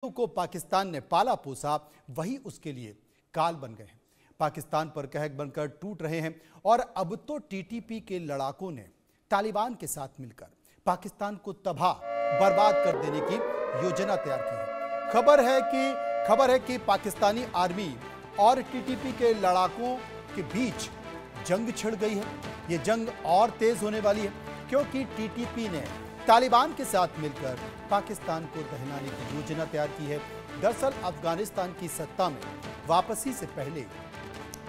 को पाकिस्तान ने पाला पोसा वही उसके लिए काल बन गए हैं। पाकिस्तान पर कहर बनकर टूट रहे हैं और अब तो टीटीपी के लड़ाकों ने तालिबान के साथ मिलकर पाकिस्तान को तबाह बर्बाद कर देने की योजना तैयार की है। खबर है कि पाकिस्तानी आर्मी और टीटीपी के लड़ाकों के बीच जंग छिड़ गई है। ये जंग और तेज होने वाली है क्योंकि टीटीपी ने तालिबान के साथ मिलकर पाकिस्तान को दहनाने की योजना तैयार की है। दरअसल अफगानिस्तान की सत्ता में वापसी से पहले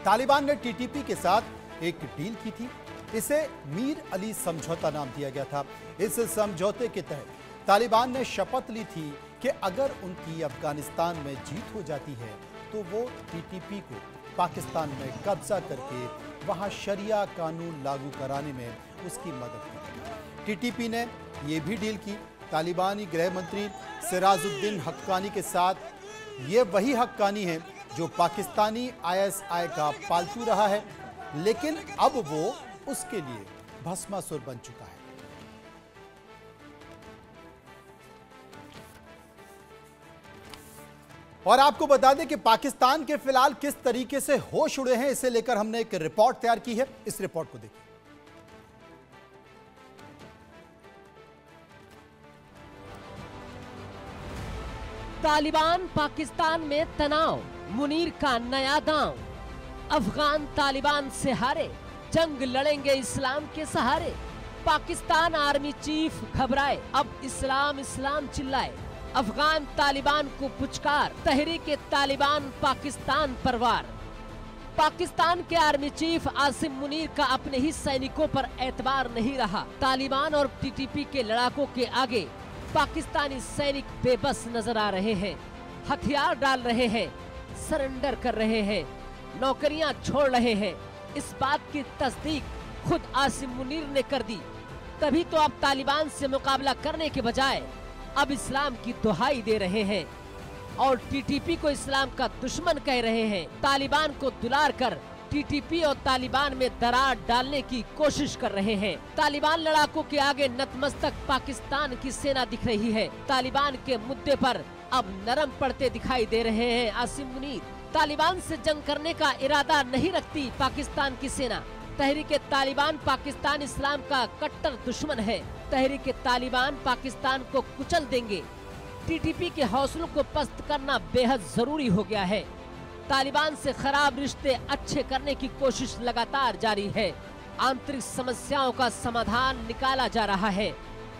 तालिबान ने टीटीपी के साथ एक डील की थी। इसे मीर अली समझौता नाम दिया गया था। इस समझौते के तहत तालिबान ने शपथ ली थी कि अगर उनकी अफगानिस्तान में जीत हो जाती है तो वो टीटीपी को पाकिस्तान में कब्जा करके वहां शरिया कानून लागू कराने में उसकी मदद की। टीटीपी ने ये भी डील की तालिबानी गृह मंत्री सिराजुद्दीन हक्कानी के साथ। ये वही हक्कानी है जो पाकिस्तानी आईएसआई का पालतू रहा है, लेकिन अब वो उसके लिए भस्मासुर बन चुका है। और आपको बता दें कि पाकिस्तान के फिलहाल किस तरीके से होश उड़े हैं, इसे लेकर हमने एक रिपोर्ट तैयार की है। इस रिपोर्ट को देखिए। तालिबान पाकिस्तान में तनाव, मुनीर का नया दांव। अफगान तालिबान से हारे, जंग लड़ेंगे इस्लाम के सहारे। पाकिस्तान आर्मी चीफ घबराए, अब इस्लाम इस्लाम चिल्लाए। अफगान तालिबान को पुचकार, तहरीक तालिबान पाकिस्तान पर वार। पाकिस्तान के आर्मी चीफ आसिम मुनीर का अपने ही सैनिकों पर एतबार नहीं रहा। तालिबान और टीटीपी के लड़ाकों के आगे पाकिस्तानी सैनिक बेबस नजर आ रहे हैं। हथियार डाल रहे हैं, सरेंडर कर रहे हैं, नौकरियां छोड़ रहे हैं। इस बात की तस्दीक खुद आसिम मुनीर ने कर दी। तभी तो अब तालिबान से मुकाबला करने के बजाय अब इस्लाम की दुहाई दे रहे हैं और टीटीपी को इस्लाम का दुश्मन कह रहे हैं। तालिबान को दुलार कर टीटीपी और तालिबान में दरार डालने की कोशिश कर रहे हैं। तालिबान लड़ाकों के आगे नतमस्तक पाकिस्तान की सेना दिख रही है। तालिबान के मुद्दे पर अब नरम पड़ते दिखाई दे रहे हैं आसिम मुनीर। तालिबान से जंग करने का इरादा नहीं रखती पाकिस्तान की सेना। तहरीक तालिबान पाकिस्तान इस्लाम का कट्टर दुश्मन है। तहरीक तालिबान पाकिस्तान को कुचल देंगे। टीटीपी के हौसलों को पस्त करना बेहद जरूरी हो गया है। तालिबान से खराब रिश्ते अच्छे करने की कोशिश लगातार जारी है। आंतरिक समस्याओं का समाधान निकाला जा रहा है।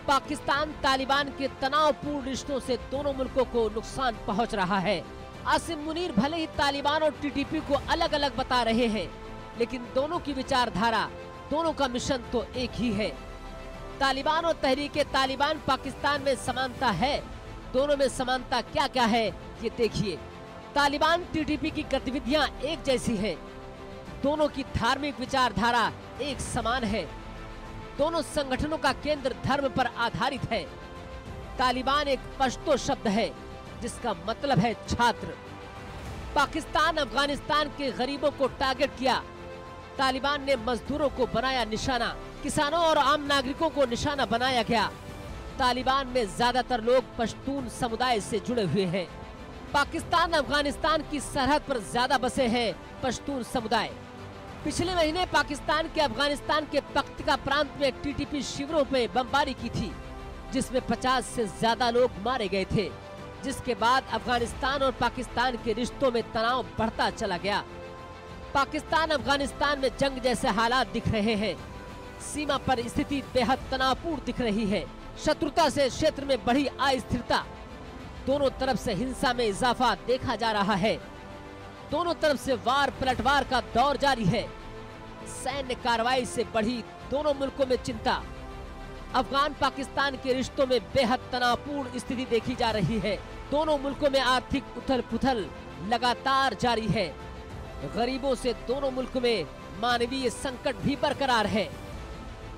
पाकिस्तान तालिबान के तनावपूर्ण रिश्तों से दोनों मुल्कों को नुकसान पहुंच रहा है। आसिम मुनीर भले ही तालिबान और टीटीपी को अलग अलग बता रहे हैं, लेकिन दोनों की विचारधारा, दोनों का मिशन तो एक ही है। तालिबान और तहरीक तालिबान पाकिस्तान में समानता है। दोनों में समानता क्या क्या है ये देखिए। तालिबान टीटीपी की गतिविधियां एक जैसी हैं। दोनों की धार्मिक विचारधारा एक समान है। दोनों संगठनों का केंद्र धर्म पर आधारित है। तालिबान एक पश्तो शब्द है जिसका मतलब है छात्र। पाकिस्तान अफगानिस्तान के गरीबों को टारगेट किया। तालिबान ने मजदूरों को बनाया निशाना। किसानों और आम नागरिकों को निशाना बनाया गया। तालिबान में ज्यादातर लोग पश्तून समुदाय से जुड़े हुए हैं। पाकिस्तान अफगानिस्तान की सरहद पर ज्यादा बसे हैं पश्तून समुदाय। पिछले महीने पाकिस्तान के अफगानिस्तान के पख्तिका प्रांत में टीटीपी शिविरों में बमबारी की थी, जिसमें 50 से ज्यादा लोग मारे गए थे। जिसके बाद अफगानिस्तान और पाकिस्तान के रिश्तों में तनाव बढ़ता चला गया। पाकिस्तान अफगानिस्तान में जंग जैसे हालात दिख रहे हैं। सीमा पर स्थिति बेहद तनावपूर्ण दिख रही है। शत्रुता से क्षेत्र में बढ़ी अस्थिरता। दोनों तरफ से हिंसा में इजाफा देखा जा रहा है। दोनों तरफ से वार पलटवार का दौर जारी है। सैन्य कार्रवाई से बढ़ी दोनों मुल्कों में चिंता। अफगान पाकिस्तान के रिश्तों में बेहद तनावपूर्ण स्थिति देखी जा रही है। दोनों मुल्कों में आर्थिक उथल पुथल लगातार जारी है। गरीबों से दोनों मुल्कों में मानवीय संकट भी बरकरार है।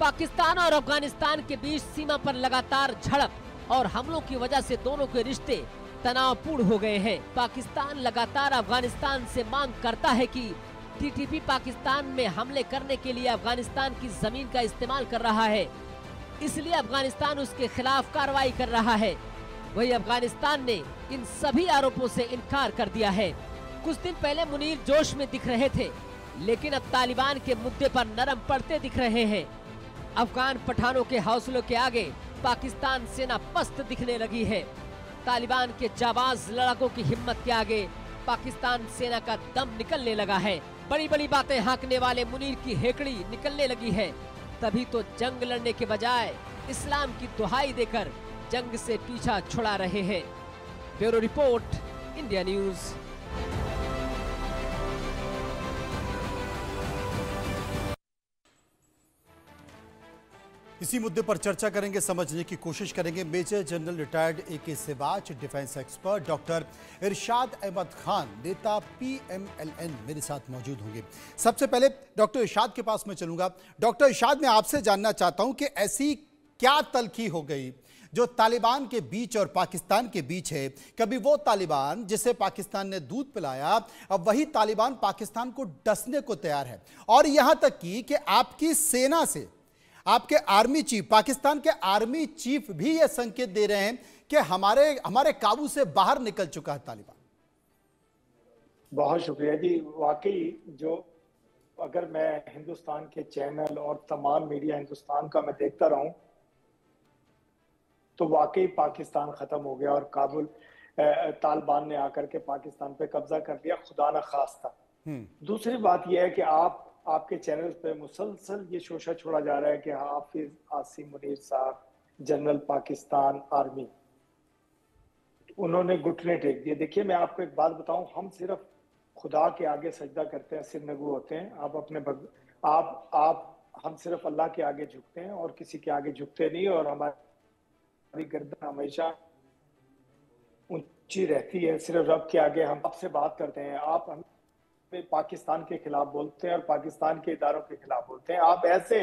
पाकिस्तान और अफगानिस्तान के बीच सीमा पर लगातार झड़प और हमलों की वजह से दोनों के रिश्ते तनावपूर्ण हो गए हैं। पाकिस्तान लगातार अफगानिस्तान से मांग करता है कि टीटीपी पाकिस्तान में हमले करने के लिए अफगानिस्तान की जमीन का इस्तेमाल कर रहा है, इसलिए अफगानिस्तान उसके खिलाफ कार्रवाई कर रहा है। वहीं अफगानिस्तान ने इन सभी आरोपों से इनकार कर दिया है। कुछ दिन पहले मुनीर जोश में दिख रहे थे, लेकिन अब तालिबान के मुद्दे पर नरम पड़ते दिख रहे हैं। अफगान पठानों के हौसलों के आगे पाकिस्तान सेना पस्त दिखने लगी है। तालिबान के जाबाज लड़ाकों की हिम्मत के आगे पाकिस्तान सेना का दम निकलने लगा है। बड़ी बड़ी बातें हाँकने वाले मुनीर की हेकड़ी निकलने लगी है। तभी तो जंग लड़ने के बजाय इस्लाम की दुहाई देकर जंग से पीछा छुड़ा रहे हैं। Bureau report, India news. इसी मुद्दे पर चर्चा करेंगे, समझने की कोशिश करेंगे। Major general retired AK Siwach, defence expert doctor Irshad Ahmad Khan, नेता PMLN मेरे साथ मौजूद होंगे। सबसे पहले डॉक्टर इरशाद के पास मैं चलूंगा। डॉक्टर इरशाद, मैं आपसे जानना चाहता हूं कि ऐसी क्या तलखी हो गई जो तालिबान के बीच और पाकिस्तान के बीच है। कभी वो तालिबान जिसे पाकिस्तान ने दूध पिलाया, अब वही तालिबान पाकिस्तान को डसने को तैयार है। और यहां तक कि आपकी सेना से आपके आर्मी चीफ, पाकिस्तान के आर्मी चीफ भी ये संकेत दे रहे हैं कि हमारे काबू से बाहर निकल चुका है तालिबान। बहुत शुक्रिया जी। वाकई जो अगर मैं हिंदुस्तान के चैनल और तमाम मीडिया हिंदुस्तान का मैं देखता रहूं तो वाकई पाकिस्तान खत्म हो गया और काबुल तालिबान ने आकर के पाकिस्तान पे कब्जा कर लिया, खुदा न खास्ता। दूसरी बात यह है कि आपके चैनल पे मुसलसल ये शोशा छोड़ा जा रहा है कि हाफिज आसिम मुनीर साहब, जनरल पाकिस्तान आर्मी, उन्होंने घुटने टेक दिए। देखिए मैं आपको एक बात बताऊं, हम सिर्फ खुदा के आगे सजदा करते हैं, सिर नगू होते हैं। हम सिर्फ अल्लाह के आगे झुकते हैं और किसी के आगे झुकते नहीं, और हमारी गर्दन हमेशा ऊंची रहती है। सिर्फ रब के आगे हम आपसे बात करते हैं। आप हम पाकिस्तान के खिलाफ बोलते हैं और पाकिस्तान के इदारों के खिलाफ बोलते हैं। आप ऐसे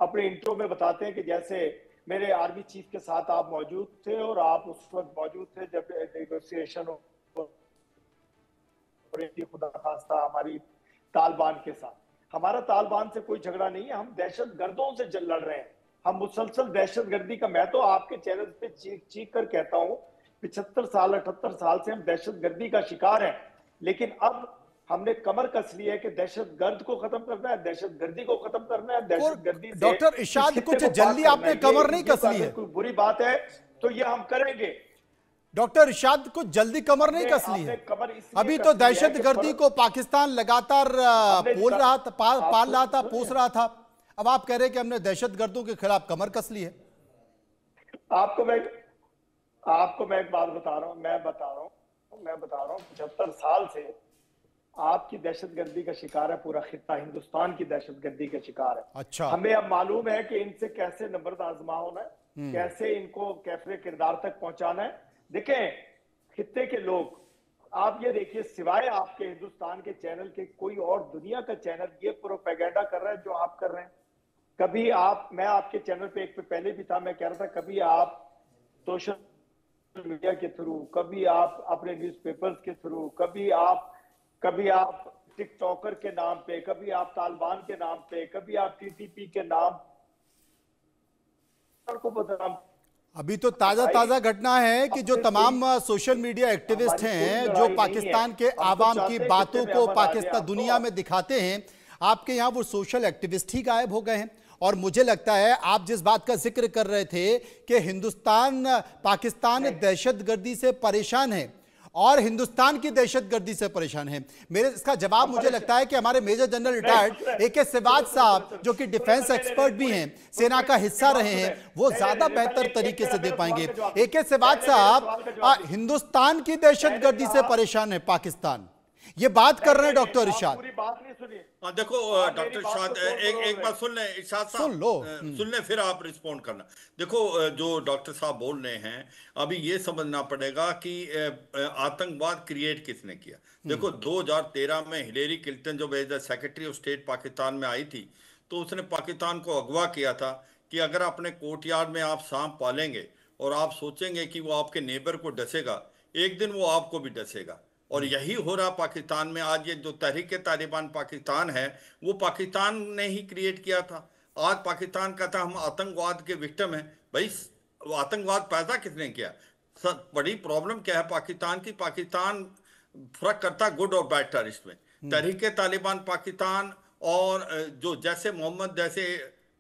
अपने इंट्रो में बताते हैं कि जैसे मेरे आर्मी चीफ के साथ आप मौजूद थे और आप उस वक्त मौजूद थे जब नेगोशिएशन खुदा खास्ता हमारी तालिबान के साथ। हमारा तालिबान से कोई झगड़ा नहीं है, हम दहशत गर्दों से लड़ रहे हैं। हम मुसलसल दहशत गर्दी का, मैं तो आपके चैनल पे चीख कर कहता हूँ 75 साल 78 साल से हम दहशत गर्दी का शिकार हैं। लेकिन अब हमने कमर कस ली है कि दहशतगर्द को खत्म करना है, दहशतगर्दी को खत्म करना है। दहशतगर्दी से डॉक्टर इरशाद, कुछ जल्दी आपने कमर नहीं कस ली है, कोई बुरी बात है तो ये हम करेंगे। डॉक्टर इरशाद, कुछ जल्दी कमर नहीं कस ली है। अभी तो दहशतगर्दी को पाकिस्तान लगातार पाल रहा था, पोस रहा था। अब आप कह रहे हैं कि हमने दहशतगर्दों के खिलाफ कमर कस ली है। आपको मैं एक बात बता रहा हूँ, मैं बता रहा हूँ 75 साल से आपकी दहशतगर्दी का शिकार है पूरा खित्ता, हिंदुस्तान की दहशतगर्दी का शिकार है। अच्छा, हमें अब मालूम है कि इनसे कैसे नंबर आजमा होना है, कैसे इनको कैफरे किरदार तक पहुंचाना है। देखें खित्ते के लोग, आप ये देखिए, सिवाय आपके हिंदुस्तान के चैनल के कोई और दुनिया का चैनल ये प्रोपेगेंडा कर रहा है जो आप कर रहे हैं। कभी मैं आपके चैनल पे एक पे पहले भी था, मैं कह रहा था कभी आप सोशल मीडिया के थ्रू, कभी आप अपने न्यूज़पेपर्स के थ्रू, कभी आप टिकटॉकर के नाम पे, कभी आप तालिबान के नाम पे, कभी आप TTP के नाम को बदनाम। अभी तो ताजा घटना है कि जो तमाम सोशल मीडिया एक्टिविस्ट हैं जो पाकिस्तान के आवाम की बातों को पाकिस्तान दुनिया में दिखाते हैं, आपके यहाँ वो सोशल एक्टिविस्ट ही गायब हो गए हैं। और मुझे लगता है आप जिस बात का जिक्र कर रहे थे कि पाकिस्तान दहशतगर्दी से परेशान है और हिंदुस्तान की दहशतगर्दी से परेशान है, इसका जवाब मुझे लगता है कि हमारे major general retired AK Siwach साहब, जो कि डिफेंस एक्सपर्ट भी हैं, सेना का हिस्सा रहे हैं, वो ज्यादा बेहतर तरीके से दे पाएंगे। AK सिवाच साहब, हिंदुस्तान की दहशतगर्दी से परेशान है पाकिस्तान, ये बात कर रहे हैं डॉक्टर इरशाद। देखो डॉक्टर इरशाद, एक बात सुन लें इरशाद साहब, सुन लें फिर आप रिस्पॉन्ड करना। देखो जो डॉक्टर साहब बोल रहे हैं, अभी ये समझना पड़ेगा कि आतंकवाद क्रिएट किसने किया। देखो 2013 में हिलेरी क्लिंटन जो as secretary of state Pakistan में आई थी, तो उसने पाकिस्तान को अगवा किया था कि अगर अपने कोर्टयार्ड में आप सांप पालेंगे और आप सोचेंगे कि वो आपके नेबर को डसेगा, एक दिन वो आपको भी डसेगा। और यही हो रहा पाकिस्तान में। आज ये जो तहरीक तालिबान पाकिस्तान है, वो पाकिस्तान ने ही क्रिएट किया था। आज पाकिस्तान कहता हम आतंकवाद के विक्टिम हैं। भाई वो आतंकवाद पैदा किसने किया? बड़ी प्रॉब्लम क्या है पाकिस्तान की, पाकिस्तान फर्क करता है गुड और बैड टेररिस्ट में। तहरीके तालिबान पाकिस्तान और जो जैसे मोहम्मद जैसे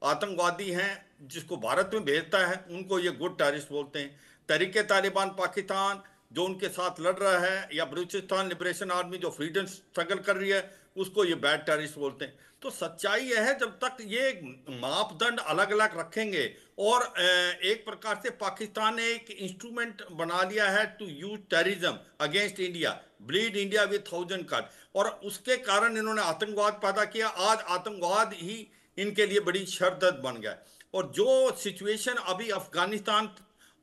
आतंकवादी हैं जिसको भारत में भेजता है, उनको ये गुड टेररिस्ट बोलते हैं। तहरीके तालिबान पाकिस्तान जो उनके साथ लड़ रहा है, या बलूचिस्तान लिबरेशन आर्मी जो फ्रीडम स्ट्रगल कर रही है, उसको ये बैड टेररिस्ट बोलते हैं। तो सच्चाई यह है, जब तक ये मापदंड अलग अलग रखेंगे, और एक प्रकार से पाकिस्तान ने एक इंस्ट्रूमेंट बना लिया है to use terrorism against India, bleed India with 1000 cut, और उसके कारण इन्होंने आतंकवाद पैदा किया। आज आतंकवाद ही इनके लिए बड़ी शरदत बन गया। और जो सिचुएशन अभी अफगानिस्तान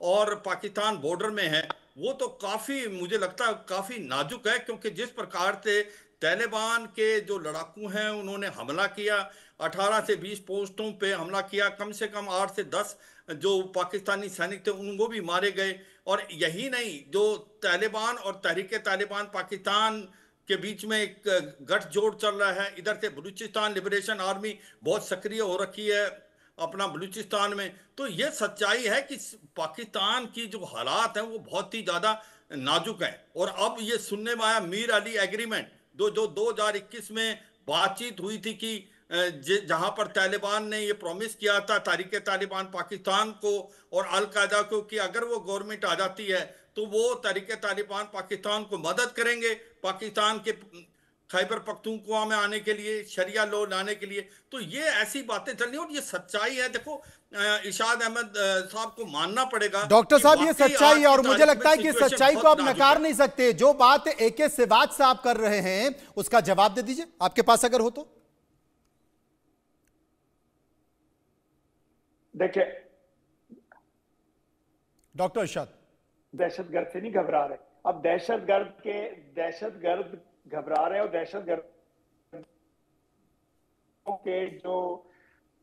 और पाकिस्तान बॉर्डर में है, वो तो काफी, मुझे लगता है काफी नाजुक है, क्योंकि जिस प्रकार से तालिबान के जो लड़ाकू हैं उन्होंने हमला किया, 18 से 20 पोस्टों पे हमला किया, कम से कम 8 से 10 जो पाकिस्तानी सैनिक थे उनको भी मारे गए। और यही नहीं, जो तालिबान और तहरीके तालिबान पाकिस्तान के बीच में एक गठजोड़ चल रहा है, इधर से बलूचिस्तान लिबरेशन आर्मी बहुत सक्रिय हो रखी है अपना बलूचिस्तान में। तो ये सच्चाई है कि पाकिस्तान की जो हालात हैं वो बहुत ही ज़्यादा नाजुक हैं। और अब ये सुनने में आया मीर अली एग्रीमेंट जो 2021 में बातचीत हुई थी कि जहां पर तालिबान ने ये प्रॉमिस किया था तहरीके तालिबान पाकिस्तान को और अल-कायदा को कि अगर वो गवर्नमेंट आ जाती है तो वो तहरीके तालिबान पाकिस्तान को मदद करेंगे पाकिस्तान के खैबर पख्तूनख्वा में आने के लिए, शरिया लॉ लाने के लिए। तो ये ऐसी बातें चल रही हैं और ये सच्चाई है। देखो इरशाद अहमद साहब को मानना पड़ेगा डॉक्टर साहब, ये सच्चाई है और मुझे लगता है कि सच्चाई को आप नकार नहीं सकते। जो बात AK सिवाज साहब कर रहे हैं उसका जवाब दे दीजिए, आपके पास अगर हो तो। देखिए डॉक्टर इरशाद, दहशतगर्द से नहीं घबरा रहे। अब दहशतगर्द घबरा रहे हैं, और दहशतगर्द के जो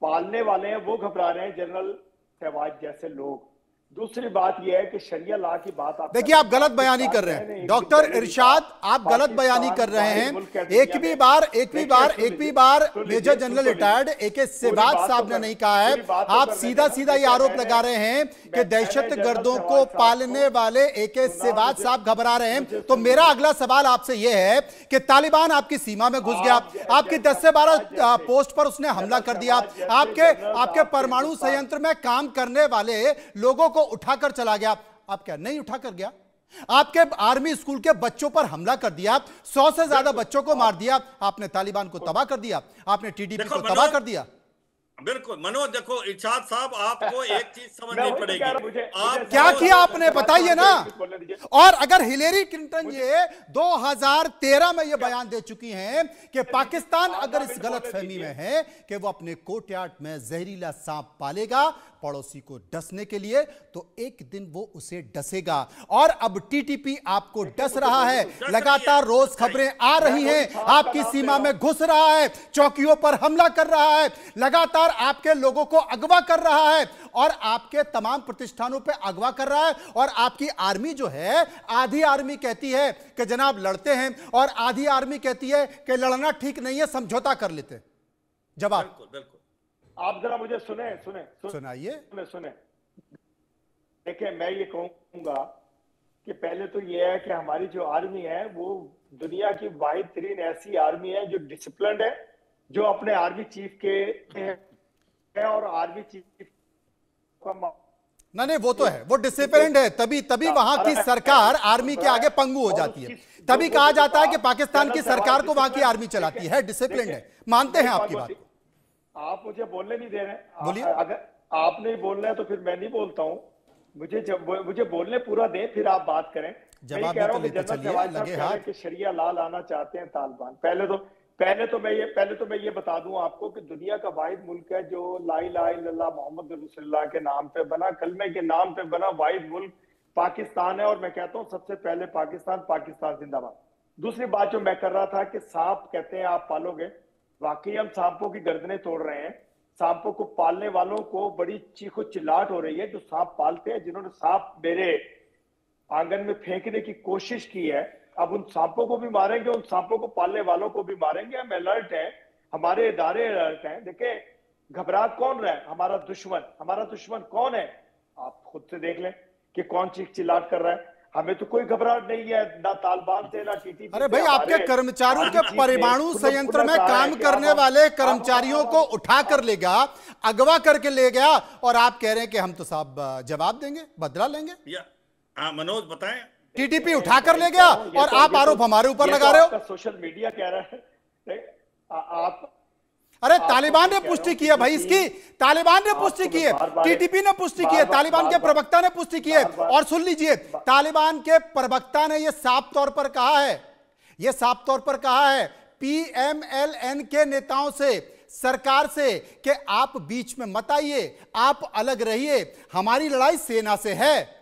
पालने वाले हैं वो घबरा रहे हैं, जनरल शहबाज जैसे लोग। दूसरी बात यह है कि शरिया लॉ की बात आप देखिए, आप गलत बयानी कर रहे हैं डॉक्टर इरशाद, आप गलत बयानी कर रहे हैं। एक भी बार major general retired AK Siwach साहब ने नहीं कहा है। आप सीधा सीधा ये आरोप लगा रहे हैं कि दहशतगर्दों को पालने वाले AK सिवाज साहब घबरा रहे हैं। तो मेरा अगला सवाल आपसे यह है कि तालिबान आपकी सीमा में घुस गया, आपकी 10 से 12 पोस्ट पर उसने हमला कर दिया, आपके परमाणु संयंत्र में काम करने वाले लोगों को उठाकर चला गया। आप क्या नहीं उठाकर गया? आपके आर्मी स्कूल के बच्चों पर हमला कर दिया, 100 से ज्यादा बच्चों को मार दिया, आपने तालिबान को तबाह कर दिया, आपने TDP को तबाह कर दिया। बिल्कुल मनोज, देखो इरशाद साहब, आपको एक चीज समझनी पड़ेगी। आप क्या किया आपने बताइए ना। और अगर हिलेरी क्लिंटन ये 2013 में ये बयान दे चुकी हैं कि पाकिस्तान अगर इस गलतफहमी में है कि वो अपने कोर्टयार्ड में जहरीला सांप पालेगा पड़ोसी को डसने के लिए, तो एक दिन वो उसे डसेगा। और अब TTP आपको डस रहा है। लगातार रोज खबरें आ रही हैं, आपकी सीमा में घुस रहा है, चौकियों पर हमला कर रहा है, लगातार आपके लोगों को अगवा कर रहा है और आपके तमाम प्रतिष्ठानों पे अगवा कर रहा है। और आपकी आर्मी जो है, आधी आर्मी कहती है कि जनाब लड़ते हैं, और आधी आर्मी कहती है कि लड़ना ठीक नहीं है, समझौता कर लेते हैं। जवाब बिल्कुल आप जरा मुझे सुनाइए। देखिए, मैं ये कहूंगा कि पहले तो ये है कि हमारी जो आर्मी है वो दुनिया की वाहिद तरीन ऐसी आर्मी है जो डिसिप्लिन्ड है, जो अपने आर्मी चीफ के है और आर्मी चीफ का नहीं वो तो है, वो डिसिप्लिन्ड है, तभी वहां की सरकार आर्मी के आगे पंगु हो जाती है। तभी कहा जाता है कि पाकिस्तान की सरकार को वहां की आर्मी चलाती है, डिसिप्लिन्ड है। मानते हैं आपकी बात को। आप मुझे बोलने नहीं दे रहे। बोलिए। अगर आप नहीं बोल रहे हैं तो फिर मैं नहीं बोलता हूं। मुझे बोलने पूरा दें, फिर आप बात करें। जवाब कह रहा हूं कि लेते जनरल चलिए, लगे हाथ कि शरिया लॉ लाना चाहते हैं तालिबान। पहले तो मैं ये बता दूं आपको कि दुनिया का वाहिद मुल्क है जो ला इलाहा इल्लल्लाह मोहम्मद रसूलुल्लाह के नाम पे बना, कलमे के नाम पे बना वाहिद मुल्क पाकिस्तान है। और मैं कहता हूं सबसे पहले पाकिस्तान जिंदाबाद। दूसरी बात जो मैं कर रहा था कि सांप कहते हैं आप पालोगे, वाकई हम सांपों की गर्दनें तोड़ रहे हैं। सांपों को पालने वालों को बड़ी चीखो चिल्लाहट हो रही है, जो सांप पालते हैं, जिन्होंने सांप मेरे आंगन में फेंकने की कोशिश की है। अब उन सांपों को भी मारेंगे, उन सांपों को पालने वालों को भी मारेंगे। हम अलर्ट हैं, हमारे इदारे अलर्ट हैं। देखिए, घबरा कौन रहा है? हमारा दुश्मन कौन है? आप खुद से देख लें। कि कौन चीख चिल्लाट कर रहा है। हमें तो कोई घबराहट नहीं है, ना तालिबान से ना टीटीपी। अरे भाई, आपके कर्मचारियों के परमाणु संयंत्र में काम करने वाले कर्मचारियों को उठा कर ले गया, अगवा करके ले गया, और आप कह रहे हैं कि हम तो साहब जवाब देंगे, बदला लेंगे। मनोज बताएं। टीटीपी उठा कर ले गया और आप आरोप हमारे ऊपर लगा रहे हो। सोशल मीडिया कह रहा है आप। अरे तालिबान ने पुष्टि की है भाई इसकी, तालिबान ने पुष्टि की है, टीटीपी ने पुष्टि की है, तालिबान के प्रवक्ता ने पुष्टि की है। और सुन लीजिए, तालिबान के प्रवक्ता ने यह साफ तौर पर कहा है, यह साफ तौर पर कहा है पीएमएलएन के नेताओं से, सरकार से, कि आप बीच में मत आइए, आप अलग रहिए, हमारी लड़ाई सेना से है।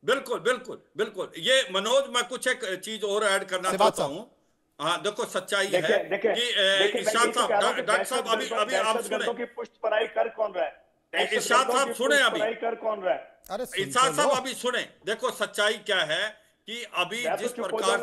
बिल्कुल बिल्कुल बिल्कुल। ये मनोज, मैं कुछ एक चीज और ऐड करना चाहता हूं। हाँ देखो, सच्चाई है कि इरशाद साहब, डॉक्टर साहब, अभी आप सुने की पुष्ट पराई कर कौन रहा है? इरशाद साहब सुने, अभी कर कौन रहा है? अरे इरशाद साहब अभी सुने। देखो सच्चाई क्या है कि अभी जिस प्रकार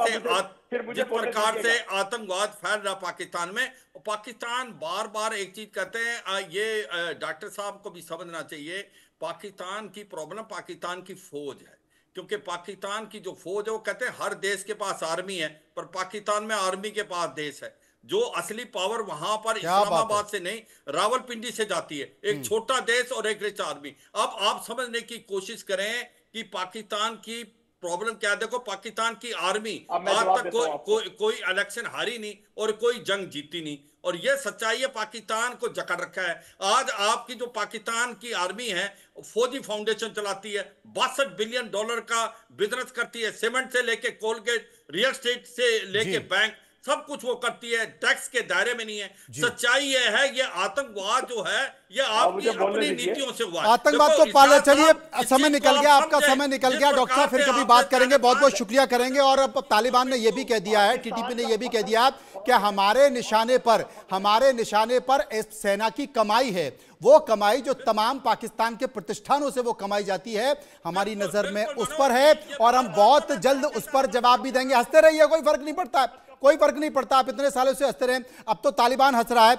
से आतंकवाद फैल रहा पाकिस्तान में, पाकिस्तान बार बार एक चीज कहते हैं, ये डॉक्टर साहब को भी समझना चाहिए, पाकिस्तान की प्रॉब्लम पाकिस्तान की फौज है। क्योंकि पाकिस्तान की जो फौज है, वो कहते हैं हर देश के पास आर्मी है, पर पाकिस्तान में आर्मी के पास देश है। जो असली पावर वहां पर इस्लामाबाद से नहीं, रावलपिंडी से जाती है। एक छोटा देश और एक रिच आर्मी। अब आप समझने की कोशिश करें कि पाकिस्तान की प्रॉब्लम क्या है। देखो, पाकिस्तान की आर्मी आज तक कोई इलेक्शन हारी नहीं और कोई जंग जीती नहीं, और ये सच्चाई है। पाकिस्तान को जकड़ रखा है। आज आपकी जो पाकिस्तान की आर्मी है, फौजी फाउंडेशन चलाती है, $62 बिलियन का बिजनेस करती है, सीमेंट से लेके कोलगेट, रियल एस्टेट से लेके बैंक, सब कुछ वो करती है, टैक्स के दायरे में नहीं है। सच्चाई ये है, ये आतंकवाद जो है, ये आपकी अपनी नीतियों से हुआ है। आतंकवाद तो पाला। चलिए, समय निकल गया, आपका समय निकल गया। डॉक्टर साहब फिर कभी बात करेंगे, बहुत बहुत शुक्रिया करेंगे। और अब तालिबान ने यह भी कह दिया है, टीटीपी ने यह भी कह दिया कि हमारे निशाने पर इस सेना की कमाई है, वो कमाई जो तमाम पाकिस्तान के प्रतिष्ठानों से वो कमाई जाती है, हमारी नजर में उस पर है, और हम बहुत जल्द उस पर जवाब भी देंगे। हंसते रहिए, कोई फर्क नहीं पड़ता, कोई फर्क नहीं पड़ता। आप इतने सालों से हंसते रहे, अब तो तालिबान हंस रहा है।